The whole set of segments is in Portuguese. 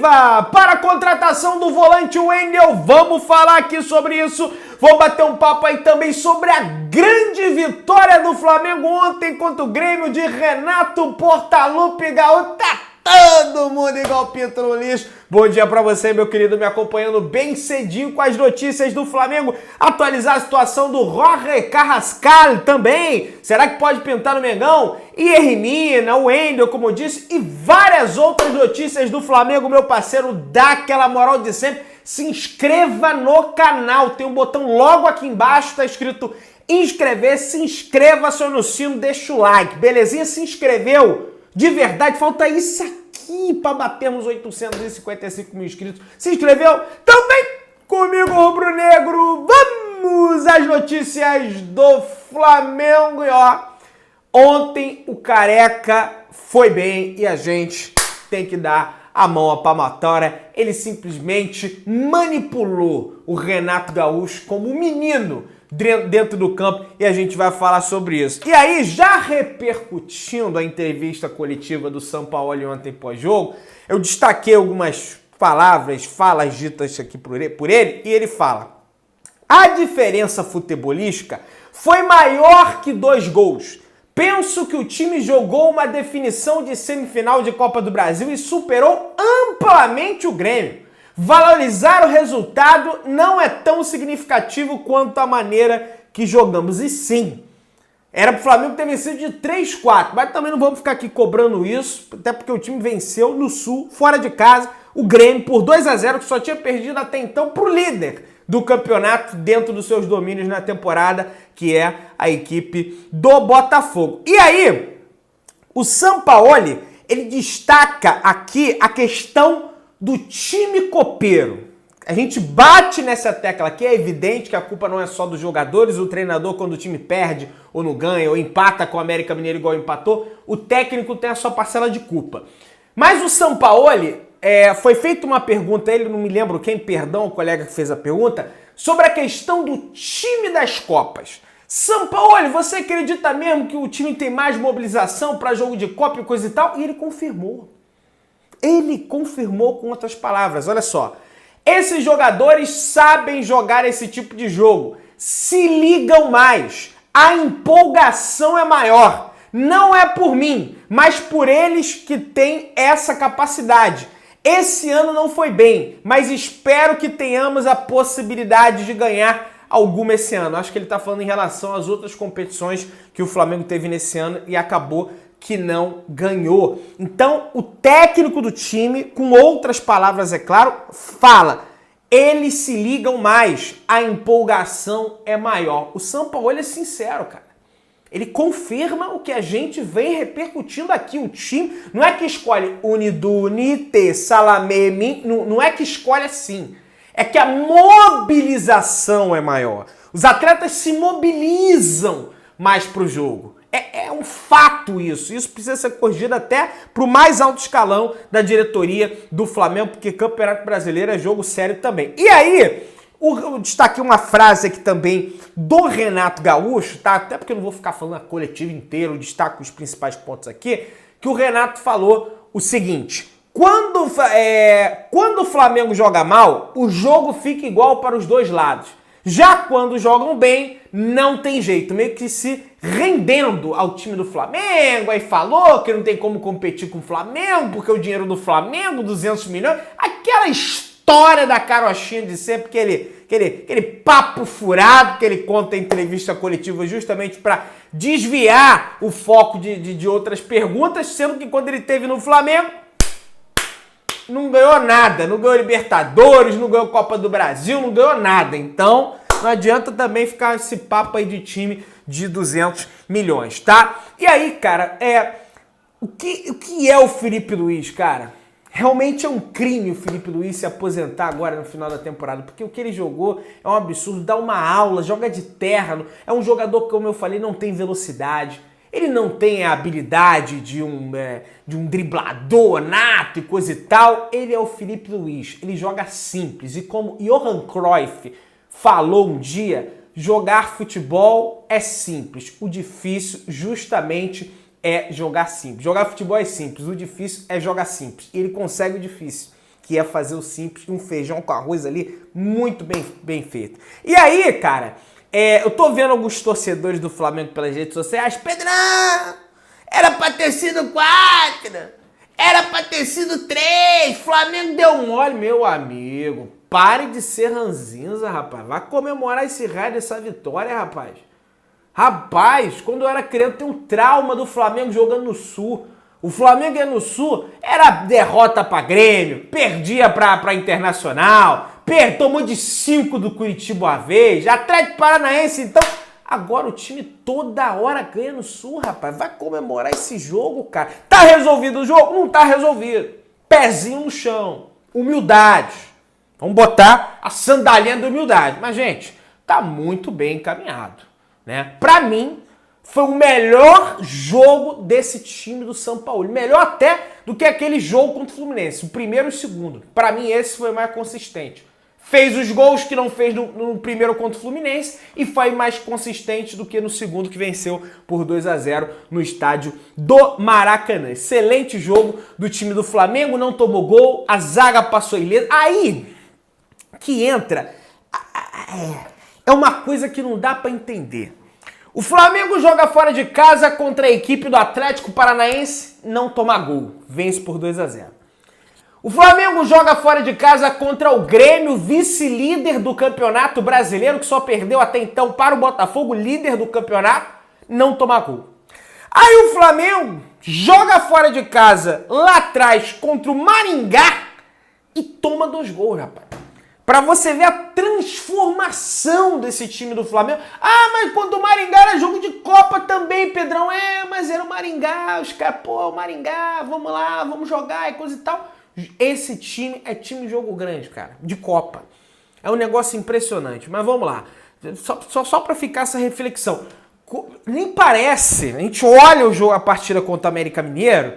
expectativa para a contratação do volante Wendel. Vamos falar aqui sobre isso. Vou bater um papo aí também sobre a grande vitória do Flamengo ontem contra o Grêmio de Renato Portaluppi. Gaúcho, tá todo mundo igual pinto no lixo. Bom dia pra você, meu querido, me acompanhando bem cedinho com as notícias do Flamengo. Atualizar a situação do Jorge Carrascal também. Será que pode pintar no Mengão? E Hermina, o Wendel, como eu disse, e várias outras notícias do Flamengo, meu parceiro. Dá aquela moral de sempre. Se inscreva no canal. Tem um botão logo aqui embaixo, tá escrito inscrever. Se inscreva, aciona o sino, deixa o like. Belezinha? Se inscreveu? De verdade, falta isso aqui para batermos 855 mil inscritos. Se inscreveu? Também comigo, Rubro Negro. Vamos às notícias do Flamengo. E ó, ontem o Careca foi bem e a gente tem que dar a mão à palmatória. Ele simplesmente manipulou o Renato Gaúcho como um menino dentro do campo e a gente vai falar sobre isso. E aí, já repercutindo a entrevista coletiva do Sampaoli ontem pós-jogo, eu destaquei algumas falas ditas aqui por ele, e ele fala: a diferença futebolística foi maior que 2 gols. Penso que o time jogou uma definição de semifinal de Copa do Brasil e superou amplamente o Grêmio. Valorizar o resultado não é tão significativo quanto a maneira que jogamos. E sim, era pro Flamengo ter vencido de 3-4, mas também não vamos ficar aqui cobrando isso, até porque o time venceu no Sul, fora de casa, o Grêmio por 2-0, que só tinha perdido até então pro líder do campeonato dentro dos seus domínios na temporada, que é a equipe do Botafogo. E aí, o Sampaoli, ele destaca aqui a questão do time copeiro. A gente bate nessa tecla aqui, é evidente que a culpa não é só dos jogadores, o treinador quando o time perde ou não ganha, ou empata com o América Mineiro igual empatou, o técnico tem a sua parcela de culpa. Mas o Sampaoli, foi feita uma pergunta, ele não me lembro quem, perdão, o colega que fez a pergunta, sobre a questão do time das Copas. Sampaoli, você acredita mesmo que o time tem mais mobilização para jogo de Copa e coisa e tal? E ele confirmou. Ele confirmou com outras palavras, olha só. Esses jogadores sabem jogar esse tipo de jogo, se ligam mais, a empolgação é maior. Não é por mim, mas por eles que têm essa capacidade. Esse ano não foi bem, mas espero que tenhamos a possibilidade de ganhar alguma esse ano. Acho que ele está falando em relação às outras competições que o Flamengo teve nesse ano e acabou que não ganhou. Então, o técnico do time, com outras palavras, é claro, fala: eles se ligam mais, a empolgação é maior. O Sampaoli é sincero, cara. Ele confirma o que a gente vem repercutindo aqui. O time não é que escolhe Unidunite, Salamé, não é que escolhe assim. É que a mobilização é maior. Os atletas se mobilizam mais pro jogo. É um fato isso. Isso precisa ser corrigido até pro mais alto escalão da diretoria do Flamengo, porque Campeonato Brasileiro é jogo sério também. E aí, eu destaquei uma frase aqui também do Renato Gaúcho, tá? Até porque eu não vou ficar falando a coletiva inteira, eu destaco os principais pontos aqui, que o Renato falou o seguinte: quando o Flamengo joga mal, o jogo fica igual para os dois lados. Já quando jogam bem, não tem jeito, meio que se rendendo ao time do Flamengo, aí falou que não tem como competir com o Flamengo, porque o dinheiro do Flamengo, 200 milhões, aquela história da carochinha de sempre, aquele papo furado que ele conta em entrevista coletiva justamente para desviar o foco de outras perguntas, sendo que quando ele esteve no Flamengo, não ganhou nada, não ganhou Libertadores, não ganhou Copa do Brasil, não ganhou nada. Então, não adianta também ficar esse papo aí de time de 200 milhões, tá? E aí, cara, o que é o Felipe Luiz, cara? Realmente é um crime o Felipe Luiz se aposentar agora no final da temporada, porque o que ele jogou é um absurdo, dá uma aula, joga de terra, é um jogador que, como eu falei, não tem velocidade. Ele não tem a habilidade de um driblador nato e coisa e tal. Ele é o Felipe Luiz. Ele joga simples. E como Johan Cruyff falou um dia, jogar futebol é simples. O difícil justamente é jogar simples. Jogar futebol é simples. O difícil é jogar simples. E ele consegue o difícil. que é fazer o simples, um feijão com arroz ali, muito bem feito. E aí, cara, eu tô vendo alguns torcedores do Flamengo pelas redes sociais, Pedrão, era pra ter sido 4, era pra ter sido 3, Flamengo deu mole, meu amigo. Pare de ser ranzinza, rapaz. Vai comemorar esse raio dessa vitória, rapaz. Rapaz, quando eu era criança, eu tenho um trauma do Flamengo jogando no Sul. O Flamengo ia no Sul, era derrota pra Grêmio, perdia pra Internacional, tomou de 5 do Curitiba uma vez, Atlético Paranaense, então... Agora o time toda hora ganha no Sul, rapaz. Vai comemorar esse jogo, cara. Tá resolvido o jogo? Não tá resolvido. Pezinho no chão. Humildade. Vamos botar a sandalinha da humildade. Mas, gente, tá muito bem encaminhado, né? Pra mim, foi o melhor jogo desse time do São Paulo. Melhor até do que aquele jogo contra o Fluminense. O primeiro e o segundo. Pra mim, esse foi o mais consistente. Fez os gols que não fez no primeiro contra o Fluminense e foi mais consistente do que no segundo, que venceu por 2-0 no estádio do Maracanã. Excelente jogo do time do Flamengo, não tomou gol, a zaga passou ilesa. Aí que entra, é uma coisa que não dá pra entender. O Flamengo joga fora de casa contra a equipe do Atlético Paranaense, não toma gol, vence por 2-0. O Flamengo joga fora de casa contra o Grêmio, vice-líder do Campeonato Brasileiro, que só perdeu até então para o Botafogo, líder do campeonato, não toma gol. Aí o Flamengo joga fora de casa lá atrás contra o Maringá e toma 2 gols, rapaz. Pra você ver a transformação desse time do Flamengo. Ah, mas quando o Maringá era jogo de Copa também, Pedrão. Mas era o Maringá, os caras, pô, o Maringá, vamos lá, vamos jogar e coisa e tal. Esse time é time de jogo grande, cara, de Copa. É um negócio impressionante, mas vamos lá. Só para ficar essa reflexão. Nem parece, a gente olha o jogo, a partida contra o América Mineiro,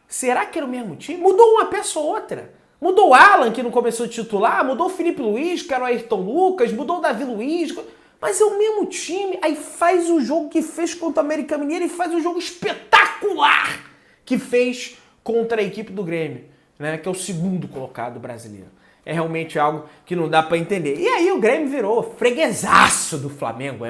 será que era o mesmo time? Mudou uma peça ou outra. Mudou o Alan, que não começou a titular, mudou o Felipe Luiz, que era o Ayrton Lucas, mudou o Davi Luiz, mas é o mesmo time. Aí faz o jogo que fez contra o América Mineiro e faz o jogo espetacular que fez contra a equipe do Grêmio, né, que é o segundo colocado brasileiro. É realmente algo que não dá pra entender. E aí o Grêmio virou freguesaço do Flamengo.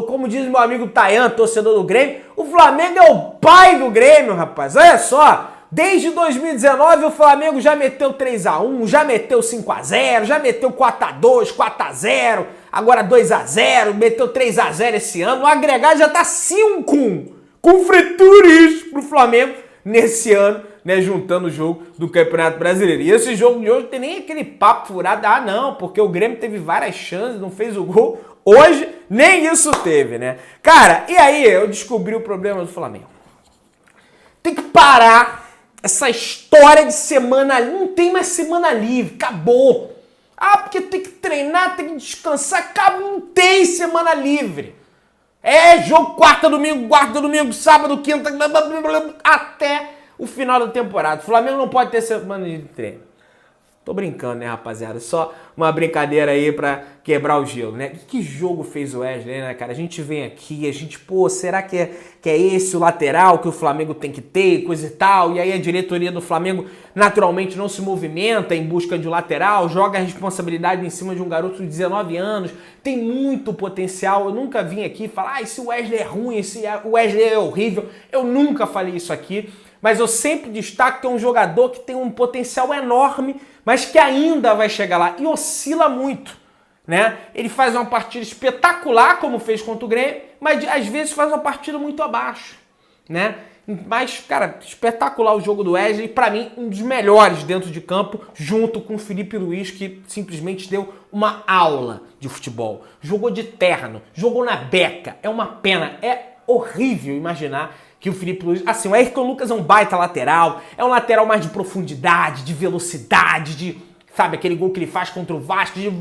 Como diz meu amigo Tayan, torcedor do Grêmio, o Flamengo é o pai do Grêmio, rapaz. Olha só, desde 2019 o Flamengo já meteu 3-1, já meteu 5-0, já meteu 4-2, 4-0, agora 2-0, meteu 3-0 esse ano. O agregado já tá 5-1, com frituras pro Flamengo nesse ano, né, juntando o jogo do Campeonato Brasileiro. E esse jogo de hoje não tem nem aquele papo furado, não, porque o Grêmio teve várias chances, não fez o gol. Hoje, nem isso teve, né? Cara, e aí eu descobri o problema do Flamengo. Tem que parar essa história de semana, não tem mais semana livre, acabou. Ah, porque tem que treinar, tem que descansar, acabou, não tem semana livre. É jogo quarta, domingo, sábado, quinta, até o final da temporada. O Flamengo não pode ter semana de treino. Tô brincando, né, rapaziada? Só uma brincadeira aí pra quebrar o gelo, né? Que jogo fez o Wesley, né, cara? A gente vem aqui, a gente, pô, será que é esse o lateral que o Flamengo tem que ter, coisa e tal? E aí a diretoria do Flamengo naturalmente não se movimenta em busca de um lateral, joga a responsabilidade em cima de um garoto de 19 anos, tem muito potencial. Eu nunca vim aqui falar, esse Wesley é ruim, esse Wesley é horrível. Eu nunca falei isso aqui. Mas eu sempre destaco que é um jogador que tem um potencial enorme, mas que ainda vai chegar lá e oscila muito, né? Ele faz uma partida espetacular, como fez contra o Grêmio, mas às vezes faz uma partida muito abaixo, né? Mas, cara, espetacular o jogo do Wesley, para mim, um dos melhores dentro de campo, junto com o Felipe Luiz, que simplesmente deu uma aula de futebol. Jogou de terno, jogou na beca, é uma pena, é horrível imaginar que o Felipe Luiz... Assim, o Ayrton Lucas é um baita lateral, é um lateral mais de profundidade, de velocidade, de... Sabe, aquele gol que ele faz contra o Vasco, de...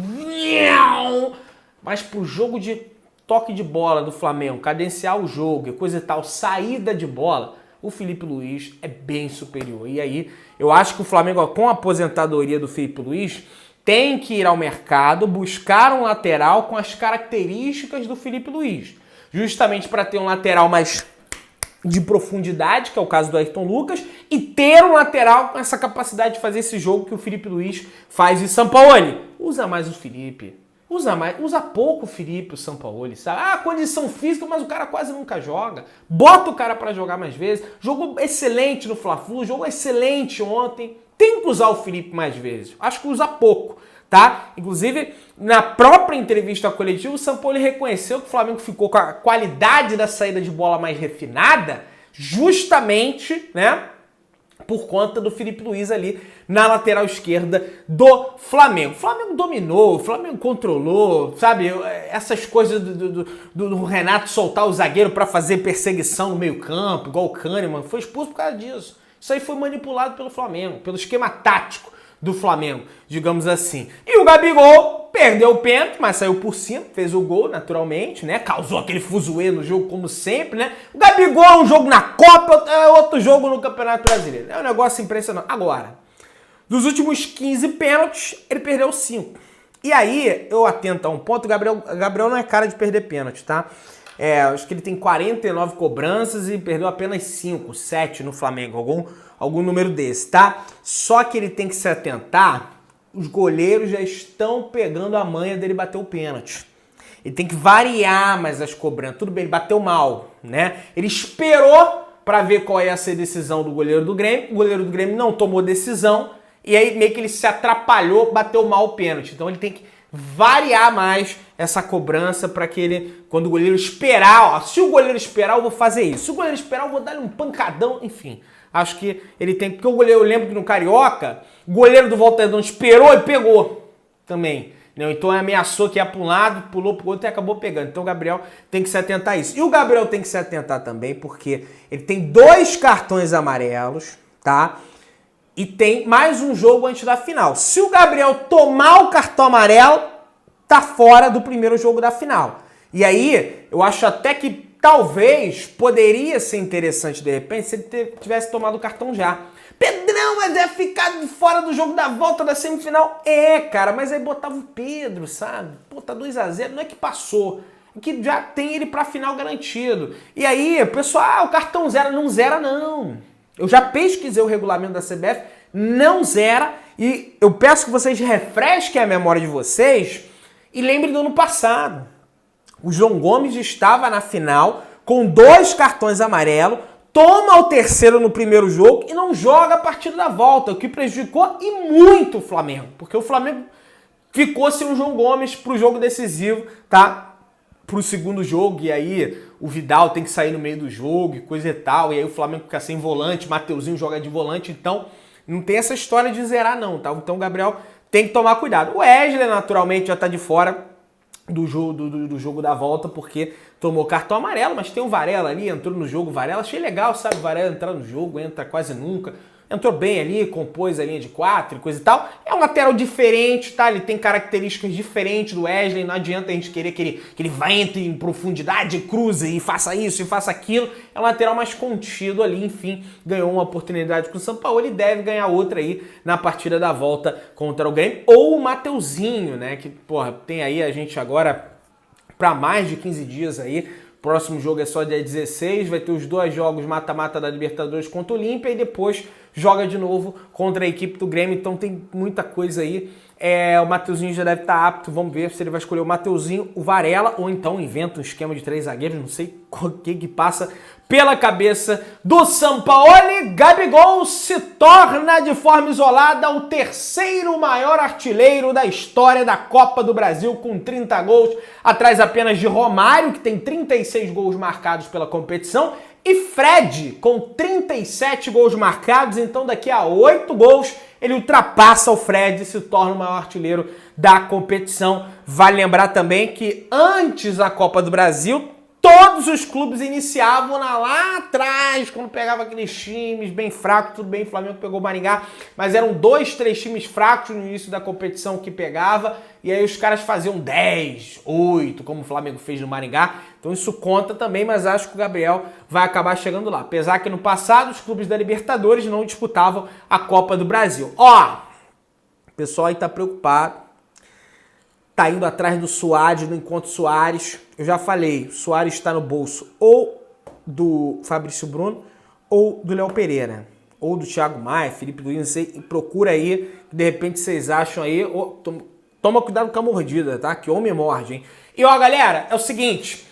Mas pro jogo de toque de bola do Flamengo, cadenciar o jogo e coisa e tal, saída de bola, o Felipe Luiz é bem superior. E aí, eu acho que o Flamengo, com a aposentadoria do Felipe Luiz, tem que ir ao mercado, buscar um lateral com as características do Felipe Luiz. Justamente para ter um lateral mais de profundidade, que é o caso do Ayrton Lucas, e ter um lateral com essa capacidade de fazer esse jogo que o Felipe Luiz faz. E Sampaoli, usa mais o Felipe. Usa pouco o Felipe, o Sampaoli, sabe? Ah, condição física, mas o cara quase nunca joga. Bota o cara pra jogar mais vezes. Jogou excelente no Fla-Flu, jogou excelente ontem. Tem que usar o Felipe mais vezes. Acho que usa pouco, tá? Inclusive, na própria entrevista coletiva, o Sampaoli reconheceu que o Flamengo ficou com a qualidade da saída de bola mais refinada, justamente, né, por conta do Felipe Luiz ali na lateral esquerda do Flamengo. O Flamengo dominou, o Flamengo controlou, sabe? Essas coisas do Renato soltar o zagueiro para fazer perseguição no meio-campo, igual o Kahneman, foi expulso por causa disso. Isso aí foi manipulado pelo Flamengo, pelo esquema tático do Flamengo, digamos assim. E o Gabigol perdeu o pênalti, mas saiu por cima, fez o gol naturalmente, né? Causou aquele fuzuê no jogo como sempre, né? O Gabigol é um jogo na Copa, é outro jogo no Campeonato Brasileiro. É um negócio impressionante. Agora, dos últimos 15 pênaltis, ele perdeu 5. E aí, eu atento a um ponto, o Gabriel não é cara de perder pênalti, tá? Acho que ele tem 49 cobranças e perdeu apenas 5, 7 no Flamengo, algum número desse, tá? Só que ele tem que se atentar, os goleiros já estão pegando a manha dele bater o pênalti. Ele tem que variar mais as cobranças. Tudo bem, ele bateu mal, né? Ele esperou para ver qual ia ser a decisão do goleiro do Grêmio. O goleiro do Grêmio não tomou decisão e aí meio que ele se atrapalhou, bateu mal o pênalti. Então ele tem que variar mais essa cobrança para que ele, quando o goleiro esperar, ó, se o goleiro esperar, eu vou fazer isso. Se o goleiro esperar, eu vou dar-lhe um pancadão, enfim. Acho que ele tem, porque o goleiro, eu lembro que no Carioca, o goleiro do Volta Redonda esperou e pegou também. Né? Então ameaçou que ia para um lado, pulou para o outro e acabou pegando. Então o Gabriel tem que se atentar a isso. E o Gabriel tem que se atentar também porque ele tem 2 cartões amarelos, tá? E tem mais um jogo antes da final. Se o Gabriel tomar o cartão amarelo, tá fora do primeiro jogo da final. E aí, eu acho até que talvez poderia ser interessante, de repente, se ele tivesse tomado o cartão já. Pedrão, mas é ficar de fora do jogo da volta da semifinal. Cara, mas aí botava o Pedro, sabe? Pô, tá 2-0, não é que passou. É que já tem ele pra final garantido. E aí, o pessoal, o cartão zera. Não zera, não. Eu já pesquisei o regulamento da CBF, não zera. E eu peço que vocês refresquem a memória de vocês e lembrem do ano passado. O João Gomes estava na final com 2 cartões amarelos, toma o terceiro no primeiro jogo e não joga a partida da volta, o que prejudicou e muito o Flamengo, porque o Flamengo ficou sem o João Gomes para o jogo decisivo, tá? Para o segundo jogo, e aí o Vidal tem que sair no meio do jogo e coisa e tal, e aí o Flamengo fica sem volante, Mateuzinho joga de volante, então não tem essa história de zerar não, tá? Então o Gabriel tem que tomar cuidado. O Wesley naturalmente já tá de fora do jogo da volta, porque tomou cartão amarelo, mas tem o Varela ali, entrou no jogo, Varela, achei legal, sabe, o Varela entrar no jogo, entra quase nunca, entrou bem ali, compôs a linha de 4 e coisa e tal, é um lateral diferente, tá, ele tem características diferentes do Wesley, não adianta a gente querer que ele vá entre em profundidade, cruze e faça isso e faça aquilo, é um lateral mais contido ali, enfim, ganhou uma oportunidade com o Sampaoli e deve ganhar outra aí na partida da volta contra o Grêmio, ou o Mateuzinho, né, que, porra, tem aí a gente agora para mais de 15 dias aí. Próximo jogo é só dia 16, vai ter os 2 jogos mata-mata da Libertadores contra o Olímpia e depois joga de novo contra a equipe do Grêmio, então tem muita coisa aí. O Mateuzinho já deve estar apto, vamos ver se ele vai escolher o Mateuzinho, o Varela, ou então inventa um esquema de 3 zagueiros, não sei o que passa pela cabeça do Sampaoli. Gabigol se torna de forma isolada o 3º maior artilheiro da história da Copa do Brasil, com 30 gols, atrás apenas de Romário, que tem 36 gols marcados pela competição, e Fred, com 37 gols marcados. Então daqui a 8 gols ele ultrapassa o Fred e se torna o maior artilheiro da competição. Vale lembrar também que antes da Copa do Brasil, todos os clubes iniciavam lá atrás, quando pegava aqueles times bem fracos, tudo bem, o Flamengo pegou o Maringá, mas eram 2, 3 times fracos no início da competição que pegava, e aí os caras faziam 10, 8, como o Flamengo fez no Maringá, então isso conta também, mas acho que o Gabriel vai acabar chegando lá, apesar que no passado os clubes da Libertadores não disputavam a Copa do Brasil. Ó, o pessoal aí tá preocupado, tá indo atrás do Suárez, no encontro Suárez. Eu já falei, o Suárez está no bolso ou do Fabrício Bruno ou do Léo Pereira, ou do Thiago Maia, Felipe Luiz, não sei, procura aí, de repente vocês acham aí, toma cuidado com a mordida, tá? Que homem morde, hein? E ó, galera, é o seguinte,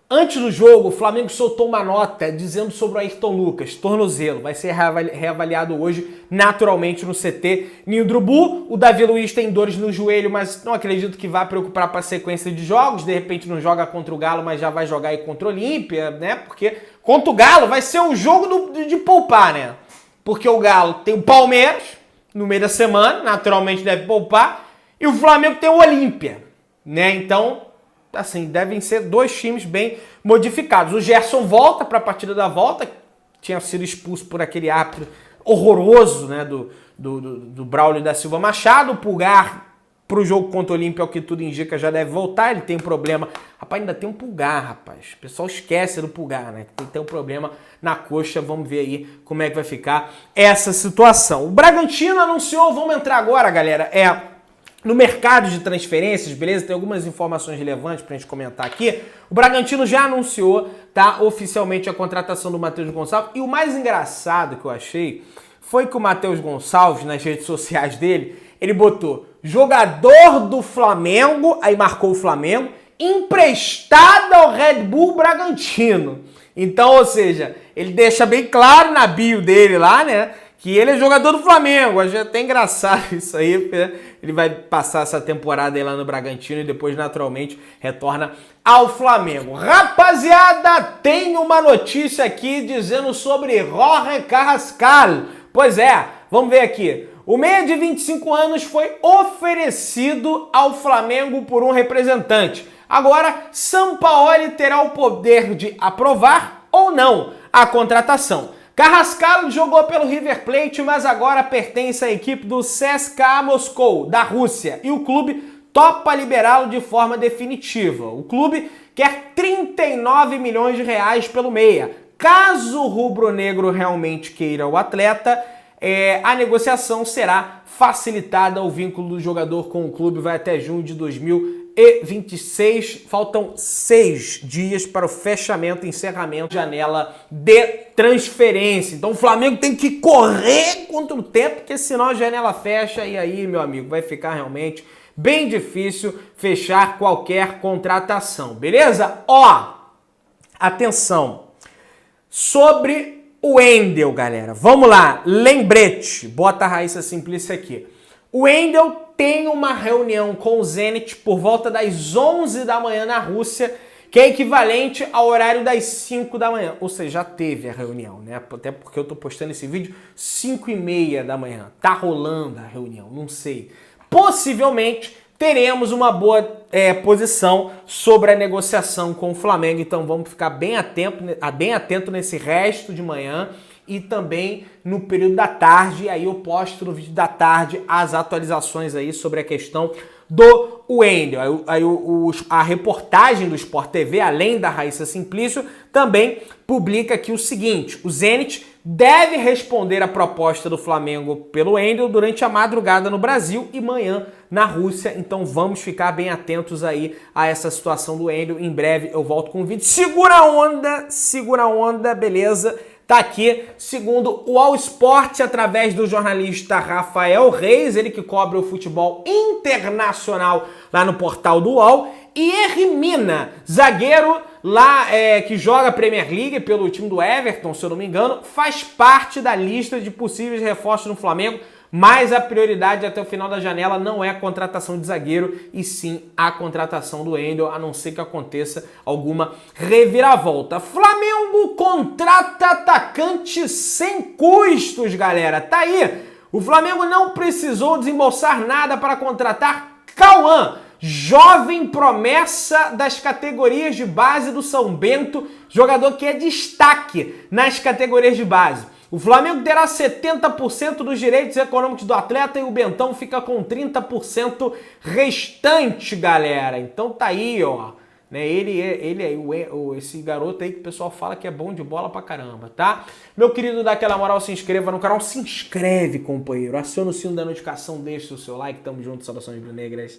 antes do jogo, o Flamengo soltou uma nota dizendo sobre o Ayrton Lucas, tornozelo, vai ser reavaliado hoje, naturalmente, no CT Ninho do Urubu. O Davi Luiz tem dores no joelho, mas não acredito que vá preocupar para a sequência de jogos, de repente não joga contra o Galo, mas já vai jogar aí contra o Olímpia, né? Porque contra o Galo vai ser um jogo de poupar, né? Porque o Galo tem o Palmeiras no meio da semana, naturalmente deve poupar, e o Flamengo tem o Olímpia, né? Então, assim, devem ser dois times bem modificados. O Gerson volta para a partida da volta, tinha sido expulso por aquele árbitro horroroso, né, do Braulio da Silva Machado. O Pulgar, para o jogo contra o Olímpia, ao que tudo indica, já deve voltar. Ele tem um problema. Rapaz, ainda tem um Pulgar, rapaz. O pessoal esquece do Pulgar, né? Tem um problema na coxa. Vamos ver aí como é que vai ficar essa situação. O Bragantino anunciou, vamos entrar agora, galera, no mercado de transferências, beleza? Tem algumas informações relevantes pra gente comentar aqui. O Bragantino já anunciou, tá, oficialmente a contratação do Matheus Gonçalves. E o mais engraçado que eu achei foi que o Matheus Gonçalves, nas redes sociais dele, ele botou jogador do Flamengo, aí marcou o Flamengo, emprestado ao Red Bull Bragantino. Então, ou seja, ele deixa bem claro na bio dele lá, né, que ele é jogador do Flamengo. Achei até engraçado isso aí, porque ele vai passar essa temporada aí lá no Bragantino e depois, naturalmente, retorna ao Flamengo. Rapaziada, tem uma notícia aqui dizendo sobre Jorge Carrascal. Pois é, vamos ver aqui. O meia de 25 anos foi oferecido ao Flamengo por um representante. Agora, Sampaoli terá o poder de aprovar ou não a contratação. Carrascal jogou pelo River Plate, mas agora pertence à equipe do CSKA Moscou, da Rússia, e o clube topa liberá-lo de forma definitiva. O clube quer 39 milhões de reais pelo meia. Caso o rubro-negro realmente queira o atleta, a negociação será facilitada. O vínculo do jogador com o clube vai até junho de 2026. Faltam 6 dias para o fechamento e encerramento de janela de transferência. Então o Flamengo tem que correr contra o tempo, porque senão a janela fecha e aí, meu amigo, vai ficar realmente bem difícil fechar qualquer contratação, beleza? Ó, atenção, sobre o Wendel, galera, vamos lá, lembrete, bota a Raíssa Simplícia aqui. O Wendel tem uma reunião com o Zenit por volta das 11 da manhã na Rússia, que é equivalente ao horário das 5 da manhã. Ou seja, já teve a reunião, né? Até porque eu tô postando esse vídeo 5h30 da manhã. Tá rolando a reunião, não sei. Possivelmente teremos uma boa posição sobre a negociação com o Flamengo. Então vamos ficar bem atento nesse resto de manhã e também no período da tarde. E aí eu posto no vídeo da tarde as atualizações aí sobre a questão do Wendel. A reportagem do Sport TV, além da Raíssa Simplício, também publica aqui o seguinte: o Zenit deve responder à proposta do Flamengo pelo Wendel durante a madrugada no Brasil e manhã na Rússia. Então vamos ficar bem atentos aí a essa situação do Wendel. Em breve eu volto com o vídeo. Segura a onda, beleza? Tá aqui, segundo o All Sport, através do jornalista Rafael Reis, ele que cobre o futebol internacional lá no portal do UOL, e Hermina, zagueiro lá que joga a Premier League pelo time do Everton, se eu não me engano, faz parte da lista de possíveis reforços no Flamengo, mas a prioridade até o final da janela não é a contratação de zagueiro, e sim a contratação do Wendel, a não ser que aconteça alguma reviravolta. Flamengo contrata atacante sem custos, galera. Tá aí. O Flamengo não precisou desembolsar nada para contratar Cauã, jovem promessa das categorias de base do São Bento, jogador que é destaque nas categorias de base. O Flamengo terá 70% dos direitos econômicos do atleta e o Bentão fica com 30% restante, galera. Então tá aí, ó. Né? Esse garoto aí que o pessoal fala que é bom de bola pra caramba, tá? Meu querido, dá aquela moral, se inscreva no canal. Se inscreve, companheiro. Aciona o sino da notificação, deixa o seu like. Tamo junto, saudações rubro-negras.